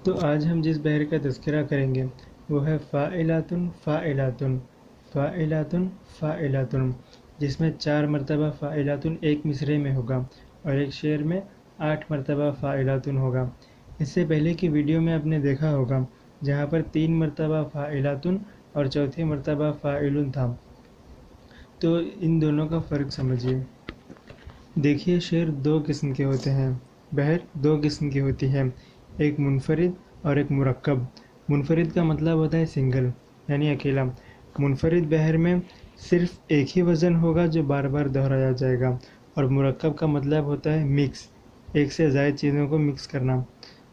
تو آج ہم جس بحر کا تذکرہ کریں گے وہ ہے فاعلاتن فاعلاتن فاعلاتن فاعلاتن، جس میں 4 مرتبہ فاعلاتن ایک مصرعے میں ہوگا اور ایک شعر میں 8 مرتبہ فاعلاتن ہوگا۔ اس سے پہلے کی ویڈیو میں آپ نے دیکھا ہوگا جہاں پر 3 مرتبہ فاعلاتن اور چوتھی مرتبہ فاعلن تھا، تو ان دونوں کا فرق سمجھیے۔ دیکھیے، شعر 2 قسم کے ہوتے ہیں، بحر 2 قسم کی ہوتی ہے، ایک منفرد اور ایک مرکب۔ منفرد کا مطلب ہوتا ہے سنگل، یعنی اکیلا۔ منفرد بحر میں صرف ایک ہی وزن ہوگا جو بار بار دہرایا جائے گا، اور مرکب کا مطلب ہوتا ہے مکس، ایک سے زائد چیزوں کو مکس کرنا۔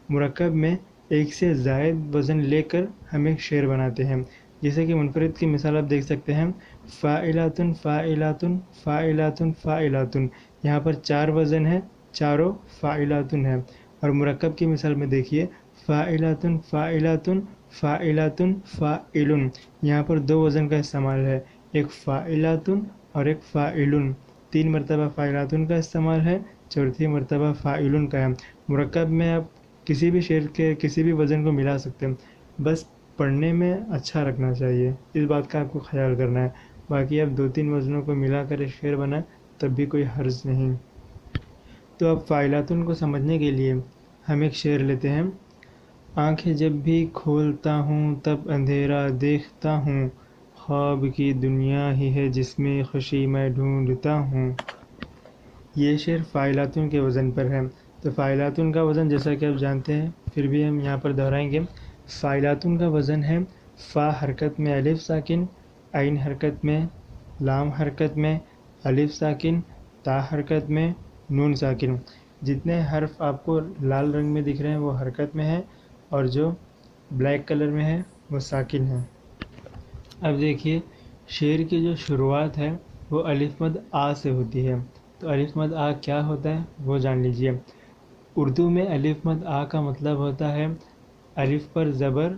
مرکب میں ایک سے زائد وزن لے کر ہم ایک شعر بناتے ہیں، جیسے کہ منفرد کی مثال آپ دیکھ سکتے ہیں، فاعلاتن فاعلاتن فاعلاتن فاعلاتن، یہاں پر 4 وزن ہے، چاروں فاعلاتن ہے۔ اور مرکب کی مثال میں دیکھیے، فاعلاتن فاعلاتن فاعلاتن فاعلن، یہاں پر 2 وزن کا استعمال ہے، ایک فاعلاتن اور ایک فاعلن۔ 3 مرتبہ فاعلاتن کا استعمال ہے، چوتھی مرتبہ فاعلن کا ہے۔ مرکب میں آپ کسی بھی شعر کے کسی بھی وزن کو ملا سکتے ہیں، بس پڑھنے میں اچھا رکھنا چاہیے، اس بات کا آپ کو خیال کرنا ہے۔ باقی آپ 2-3 وزنوں کو ملا کر ایک شعر بنائیں تب بھی کوئی حرج نہیں۔ تو اب فاعلاتن کو سمجھنے کے لیے ہم ایک شعر لیتے ہیں۔ آنکھیں جب بھی کھولتا ہوں تب اندھیرا دیکھتا ہوں، خواب کی دنیا ہی ہے جس میں خوشی میں ڈھونڈتا ہوں۔ یہ شعر فاعلاتن کے وزن پر ہے۔ تو فاعلاتن کا وزن جیسا کہ آپ جانتے ہیں، پھر بھی ہم یہاں پر دہرائیں گے۔ فاعلاتن کا وزن ہے فا حرکت میں الف ساکن، عین حرکت میں، لام حرکت میں، الف ساکن، تا حرکت میں، نون ساکن۔ جتنے حرف آپ کو لال رنگ میں دکھ رہے ہیں وہ حرکت میں ہے، اور جو بلیک کلر میں ہے وہ ساکن ہے۔ اب دیکھیے، شعر کی جو شروعات ہے وہ الف مد آ سے ہوتی ہے۔ تو الف مد آ کیا ہوتا ہے وہ جان لیجئے۔ اردو میں الف مد آ کا مطلب ہوتا ہے الف پر زبر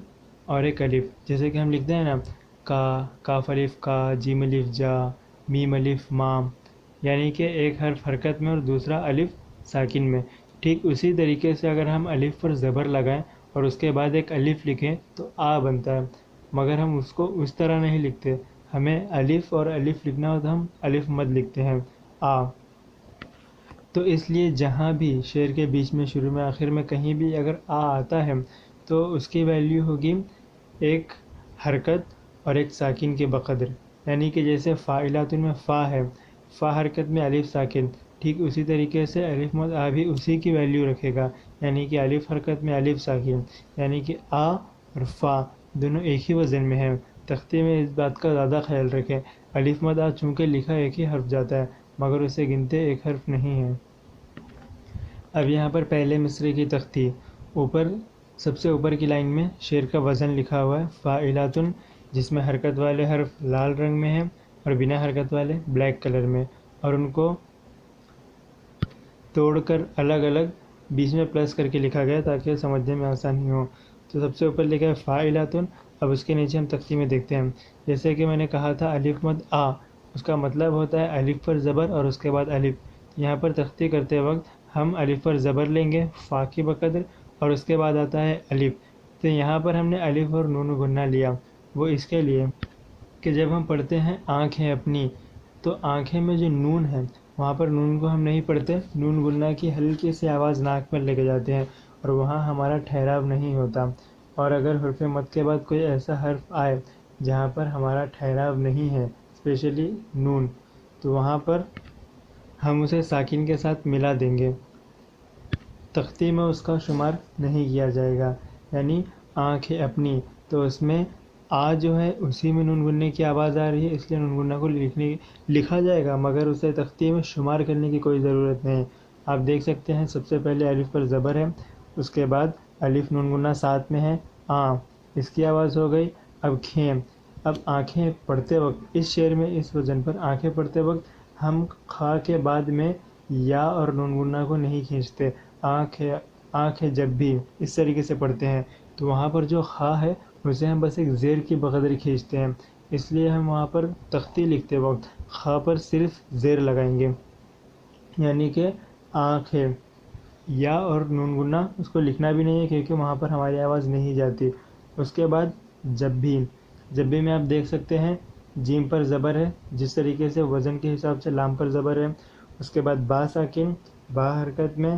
اور ایک الف، جیسے کہ ہم لکھتے ہیں نا، کا، کاف الف کا، جیم الف جا، میم الف مام، یعنی کہ ایک حرف حرکت میں اور دوسرا الف ساکن میں۔ ٹھیک اسی طریقے سے اگر ہم الف پر زبر لگائیں اور اس کے بعد ایک الف لکھیں تو آ بنتا ہے، مگر ہم اس کو اس طرح نہیں لکھتے، ہمیں الف اور الف لکھنا ہو تو ہم الف مد لکھتے ہیں، آ۔ تو اس لیے جہاں بھی شعر کے بیچ میں، شروع میں، آخر میں کہیں بھی اگر آ آتا ہے تو اس کی ویلیو ہوگی ایک حرکت اور ایک ساکن کے بقدر، یعنی کہ جیسے فاعلاتن میں فا ہے، فا حرکت میں الف ساکن، ٹھیک اسی طریقے سے الف مد آ بھی اسی کی ویلیو رکھے گا، یعنی کہ الف حرکت میں الف ساکن، یعنی کہ آ اور فا دونوں ایک ہی وزن میں ہیں۔ تختے میں اس بات کا زیادہ خیال رکھیں، الف مد آ چونکہ لکھا ایک ہی حرف جاتا ہے مگر اسے گنتے ایک حرف نہیں ہے۔ اب یہاں پر پہلے مصرعے کی تختی، اوپر سب سے اوپر کی لائن میں شعر کا وزن لکھا ہوا ہے فاعلاتن، جس میں حرکت والے حرف لال رنگ میں ہیں اور بنا حرکت والے بلیک کلر میں، اور ان کو توڑ کر الگ الگ بیچ میں پلس کر کے لکھا گیا تاکہ سمجھنے میں آسانی ہو۔ تو سب سے اوپر لکھا ہے فاعلاتن، اب اس کے نیچے ہم تختی میں دیکھتے ہیں، جیسے کہ میں نے کہا تھا الف مد آ، اس کا مطلب ہوتا ہے الف پر زبر اور اس کے بعد الف۔ یہاں پر تختی کرتے وقت ہم الف پر زبر لیں گے فا کی بقدر، اور اس کے بعد آتا ہے الف۔ تو یہاں پر ہم نے الف اور نون گننا لیا، وہ اس کے لیے کہ جب ہم پڑھتے ہیں آنکھیں اپنی، تو آنکھیں میں جو نون ہے وہاں پر نون کو ہم نہیں پڑھتے، نون گننا کی ہلکی سی آواز ناک پر لے کے جاتے ہیں، اور وہاں ہمارا ٹھہراؤ نہیں ہوتا۔ اور اگر حرف مد کے بعد کوئی ایسا حرف آئے جہاں پر ہمارا ٹھہراؤ نہیں ہے، اسپیشلی نون، تو وہاں پر ہم اسے ساکن کے ساتھ ملا دیں گے، تختی میں اس کا شمار نہیں کیا جائے گا۔ یعنی آنکھیں اپنی، تو اس میں آ جو ہے اسی میں نون گننے کی آواز آ رہی ہے، اس لیے نون گننا کو لکھا جائے گا مگر اسے تختی میں شمار کرنے کی کوئی ضرورت نہیں۔ آپ دیکھ سکتے ہیں سب سے پہلے الف پر زبر ہے، اس کے بعد الف نون گننا ساتھ میں ہے، آ، اس کی آواز ہو گئی۔ اب کھیں، اب آنکھیں پڑھتے وقت اس شعر میں اس وزن پر آنکھیں پڑھتے وقت ہم خا کے بعد میں یا اور نون گننا کو نہیں کھینچتے، آنکھیں جب بھی اس طریقے سے پڑھتے ہیں تو وہاں پر جو خا ہے اسے ہم بس ایک زیر کی بقدر کھینچتے ہیں، اس لیے ہم وہاں پر تختی لکھتے وقت خا پر صرف زیر لگائیں گے، یعنی کہ آنکھیں، یا اور نون گنا اس کو لکھنا بھی نہیں ہے کیونکہ وہاں پر ہماری آواز نہیں جاتی. اس کے بعد جب بھی میں آپ دیکھ سکتے ہیں جیم پر زبر ہے جس طریقے سے وزن کے حساب سے لام پر زبر ہے. اس کے بعد با ساکن، با حرکت میں،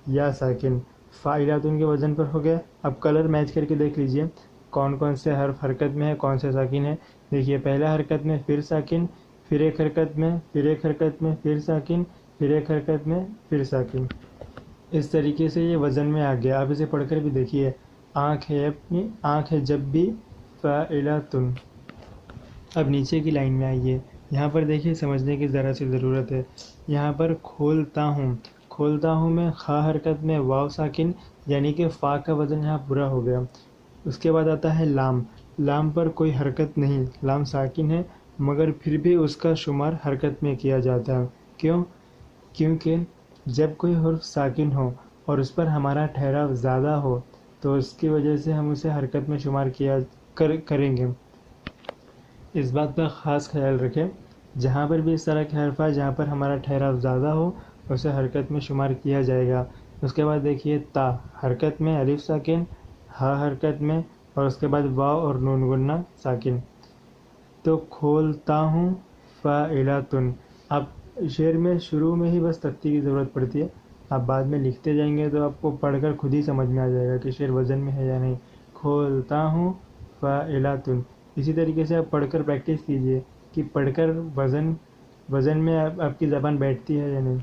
یا ساکن، فاعلاتن کے وزن پر ہو گیا. اب کلر میچ کر کے دیکھ لیجئے کون کون سے حرف حرکت میں ہے، کون سے ساکن ہے. دیکھیے پہلا حرکت میں پھر ساکن، پھر ایک حرکت میں، پھر ایک حرکت میں، پھر ساکن، پھر ایک حرکت میں، پھر ساکن. اس طریقے سے یہ وزن میں آ گیا. آپ اسے پڑھ کر بھی دیکھیے. آنکھ ہے اپنی، آنکھ ہے جب بھی، فاعلاتن. اب نیچے کی لائن میں آئیے. یہاں پر دیکھیے سمجھنے کی ذرا سی ضرورت ہے. یہاں پر کھولتا ہوں، کھولتا ہوں میں خا حرکت میں واو ساکن، یعنی کہ فا کا وزن یہاں پورا ہو گیا. اس کے بعد آتا ہے لام. لام پر کوئی حرکت نہیں، لام ساکن ہے مگر پھر بھی اس کا شمار حرکت میں کیا جاتا ہے. کیوں؟ کیونکہ جب کوئی حرف ساکن ہو اور اس پر ہمارا ٹھہراؤ زیادہ ہو تو اس کی وجہ سے ہم اسے حرکت میں شمار کریں گے. اس بات کا خاص خیال رکھیں جہاں پر بھی اس طرح کے حرف آئے جہاں پر ہمارا ٹھہراؤ زیادہ ہو اسے حرکت میں شمار کیا جائے گا. اس کے بعد دیکھیے تا حرکت میں الف ساکن، ہا حرکت میں، اور اس کے بعد واو اور نون گنا ساکن. تو کھولتا ہوں فاعلاتن. اب شعر میں شروع میں ہی بس تختی کی ضرورت پڑتی ہے. آپ بعد میں لکھتے جائیں گے تو آپ کو پڑھ کر خود ہی سمجھ میں آ جائے گا کہ شعر وزن میں ہے یا نہیں. کھولتا ہوں فاعلاتن. اسی طریقے سے آپ پڑھ کر پریکٹس کیجئے کہ پڑھ کر وزن میں آپ کی زبان بیٹھتی ہے یا نہیں.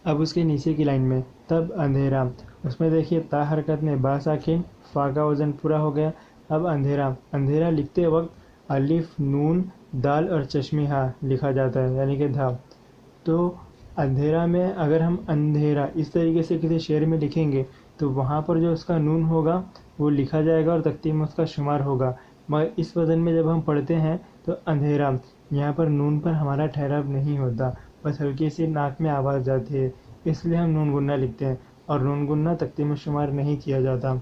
اب اس کے نیچے کی لائن میں تب اندھیرا. اس میں دیکھیے تا حرکت میں با ساکن، فا کا وزن پورا ہو گیا. اب اندھیرا. اندھیرا لکھتے وقت الف نون دال اور چشمی ہا لکھا جاتا ہے یعنی کہ دھا. تو اندھیرا میں اگر ہم اندھیرا اس طریقے سے کسی شعر میں لکھیں گے تو وہاں پر جو اس کا نون ہوگا وہ لکھا جائے گا اور تختی میں اس کا شمار ہوگا. مگر اس وزن میں جب ہم پڑھتے ہیں تو اندھیرا یہاں پر نون پر ہمارا ٹھہراؤ نہیں ہوتا، بس ہلکی سی ناک میں آواز جاتی ہے، اس لیے ہم نون گنا لکھتے ہیں. اور نون گنا تختی میں شمار نہیں کیا جاتا،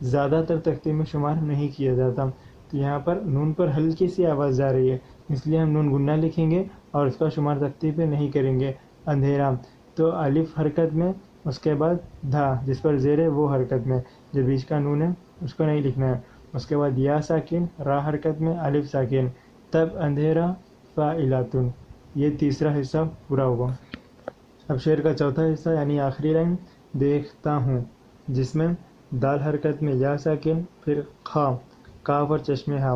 زیادہ تر تختی میں شمار نہیں کیا جاتا. تو یہاں پر نون پر ہلکی سی آواز جا رہی ہے اس لیے ہم نون گنا لکھیں گے اور اس کا شمار تختی پہ نہیں کریں گے. اندھیرا تو الف حرکت میں، اس کے بعد دھا جس پر زیر ہے وہ حرکت میں، جو بیچ کا نون ہے اس کو نہیں لکھنا ہے. اس کے بعد یا ساکن، را حرکت میں، الف ساکن. تب اندھیرا فاعلاتن. یہ تیسرا حصہ پورا ہوا. اب شعر کا چوتھا حصہ یعنی آخری لائن دیکھتا ہوں، جس میں دال حرکت میں یا ساکن، پھر خا، کاف اور چشمے ہا.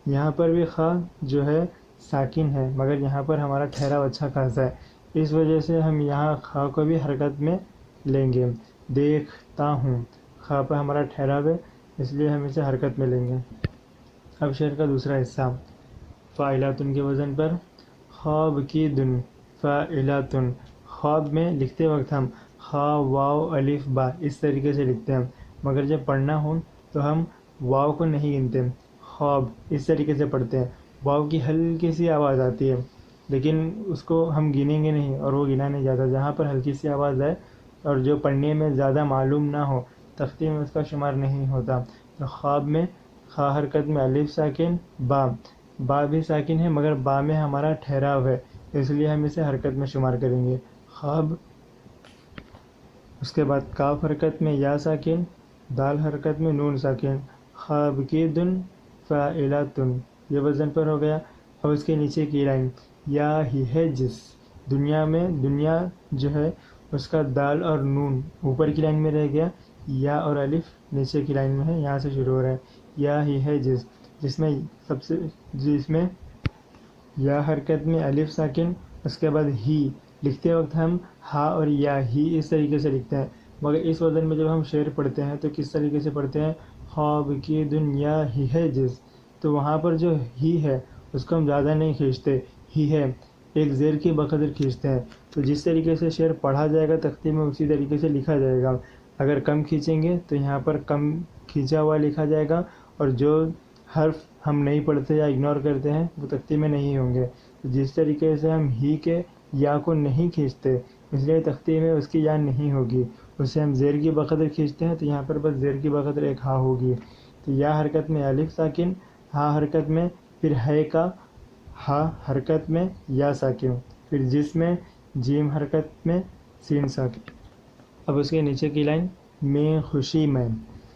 یہاں پر بھی خا جو ہے ساکن ہے مگر یہاں پر ہمارا ٹھہراؤ اچھا خاصا ہے، اس وجہ سے ہم یہاں خا کو بھی حرکت میں لیں گے. دیکھتا ہوں، خا پر ہمارا ٹھہراؤ ہے اس لیے ہم اسے حرکت میں لیں گے. اب شعر کا دوسرا حصہ فاعلاتن کے وزن پر. خواب کی دن، فاعلاتن. خواب میں لکھتے وقت ہم خا واو الف با اس طریقے سے لکھتے ہیں مگر جب پڑھنا ہو تو ہم واو کو نہیں گنتے، خواب اس طریقے سے پڑھتے ہیں. واو کی ہلکی سی آواز آتی ہے لیکن اس کو ہم گنیں گے نہیں اور وہ گنا نہیں جاتا. جہاں پر ہلکی سی آواز آئے اور جو پڑھنے میں زیادہ معلوم نہ ہو تختی میں اس کا شمار نہیں ہوتا. تو خواب میں خا حرکت میں الف ساکن، با بھی ساکن ہے مگر با میں ہمارا ٹھہراؤ ہے اس لیے ہم اسے حرکت میں شمار کریں گے. خواب. اس کے بعد کاف حرکت میں یا ساکن، دال حرکت میں نون ساکن. خواب کی دن فاعلاتن. یہ وزن پر ہو گیا. اب اس کے نیچے کی لائن یا ہی ہے جس. دنیا میں دنیا جو ہے اس کا دال اور نون اوپر کی لائن میں رہ گیا، یا اور الف نیچے کی لائن میں ہے، یہاں سے شروع ہو رہا ہے. یا ہی ہے جس میں یا حرکت میں الف ساکن. اس کے بعد ہی لکھتے وقت ہم ہا اور یا ہی اس طریقے سے لکھتے ہیں مگر اس وزن میں جب ہم شعر پڑھتے ہیں تو کس طریقے سے پڑھتے ہیں؟ خواب کی دنیا ہی ہے جس. تو وہاں پر جو ہی ہے اس کو ہم زیادہ نہیں کھینچتے، ہی ہے ایک زیر کی بقدر کھینچتے ہیں. تو جس طریقے سے شعر پڑھا جائے گا تختی میں اسی طریقے سے لکھا جائے گا. اگر کم کھینچیں گے تو یہاں پر کم کھینچا ہوا لکھا جائے گا اور جو حرف ہم نہیں پڑھتے یا اگنور کرتے ہیں وہ تختی میں نہیں ہوں گے. جس طریقے سے ہم ہی کے یا کو نہیں کھینچتے اس لیے تختی میں اس کی یا نہیں ہوگی، اسے ہم زیر کی بقدر کھینچتے ہیں تو یہاں پر بس زیر کی بقدر ایک ہا ہوگی. تو یا حرکت میں الف ساکن، ہا حرکت میں، پھر ہے کا، ہا حرکت میں، یا ساکن، پھر جس میں جیم حرکت میں، سین ساکن. اب اس کے نیچے کی لائن میں خوشی میں،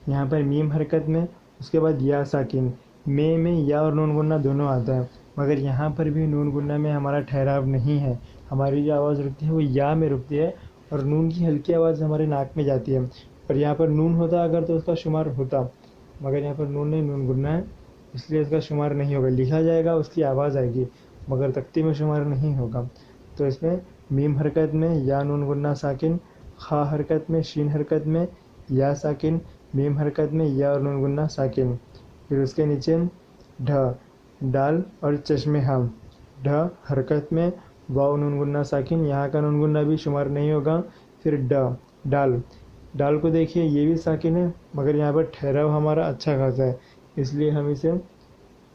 یہاں پر میم حرکت میں، اس کے بعد یا ساکن، میں یا اور نون گننا دونوں آتا ہے، مگر یہاں پر بھی نون گننا میں ہمارا ٹھہراؤ نہیں ہے، ہماری جو آواز رکتی ہے وہ یا میں رکتی ہے، اور نون کی ہلکی آواز ہمارے ناک میں جاتی ہے، اور یہاں پر نون ہوتا اگر تو اس کا شمار ہوتا، مگر یہاں پر نون نہیں، نون گننا ہے، اس لیے اس کا شمار نہیں ہوگا، لکھا جائے گا اس کی آواز آئے گی مگر تختی میں شمار نہیں ہوگا۔ تو اس میں میم حرکت میں یا نون گننا ساکن، خا حرکت میں شین حرکت میں یا ساکن، میم حرکت میں یا اور نون گننا ساکن، پھر اس کے نیچے ڈھ ڈال اور چشم ہم، ڈھ حرکت میں واو نون گننا ساکن، یہاں کا نون گننا بھی شمار نہیں ہوگا، پھر ڈال، ڈال کو دیکھیے یہ بھی ساکن ہے مگر یہاں پر ٹھہراؤ ہمارا اچھا خاصا ہے، اس لیے ہم اسے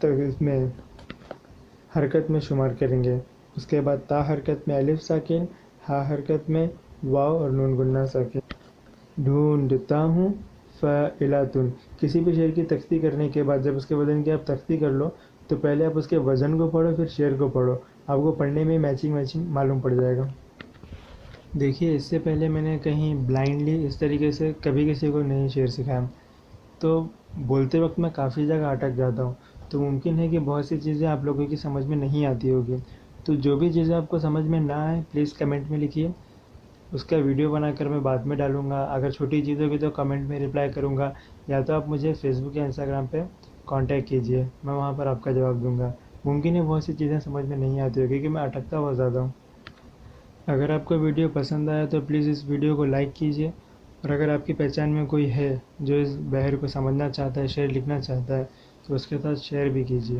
اس میں حرکت میں شمار کریں گے۔ اس کے بعد تا حرکت میں الف ساکن، ہا حرکت میں واو اور نون گننا ساکن۔ ڈھونڈتا ہوں فاعلاتن، کسی بھی شعر کی تختی کرنے کے بعد جب اس کے وزن کی آپ تختی کر لو تو پہلے آپ اس کے وزن کو پڑھو پھر شعر کو پڑھو، آپ کو پڑھنے میں میچنگ معلوم پڑ جائے گا۔ دیکھیے اس سے پہلے میں نے کہیں بلائنڈلی اس طریقے سے کبھی کسی کو نہیں شعر سکھایا، تو بولتے وقت میں کافی جگہ اٹک جاتا ہوں، تو ممکن ہے کہ بہت سی چیزیں آپ لوگوں کی سمجھ میں نہیں آتی ہوگی، تو جو بھی چیزیں آپ کو سمجھ میں نہ آئیں پلیز کمنٹ میں لکھیے، اس کا ویڈیو بنا کر میں بعد میں ڈالوں گا، اگر چھوٹی چیزوں کی تو کمنٹ میں رپلائی کروں گا، یا تو آپ مجھے فیس بک یا انسٹاگرام پہ کانٹیکٹ کیجئے، میں وہاں پر آپ کا جواب دوں گا۔ ممکن ہے بہت سی چیزیں سمجھ میں نہیں آتی ہوگی کیونکہ میں اٹکتا بہت زیادہ ہوں۔ اگر آپ کو ویڈیو پسند آیا تو پلیز اس ویڈیو کو لائک کیجئے، اور اگر آپ کی پہچان میں کوئی ہے جو اس بحر کو سمجھنا چاہتا ہے، شعر لکھنا چاہتا ہے، تو اس کے ساتھ شیئر بھی کیجئے۔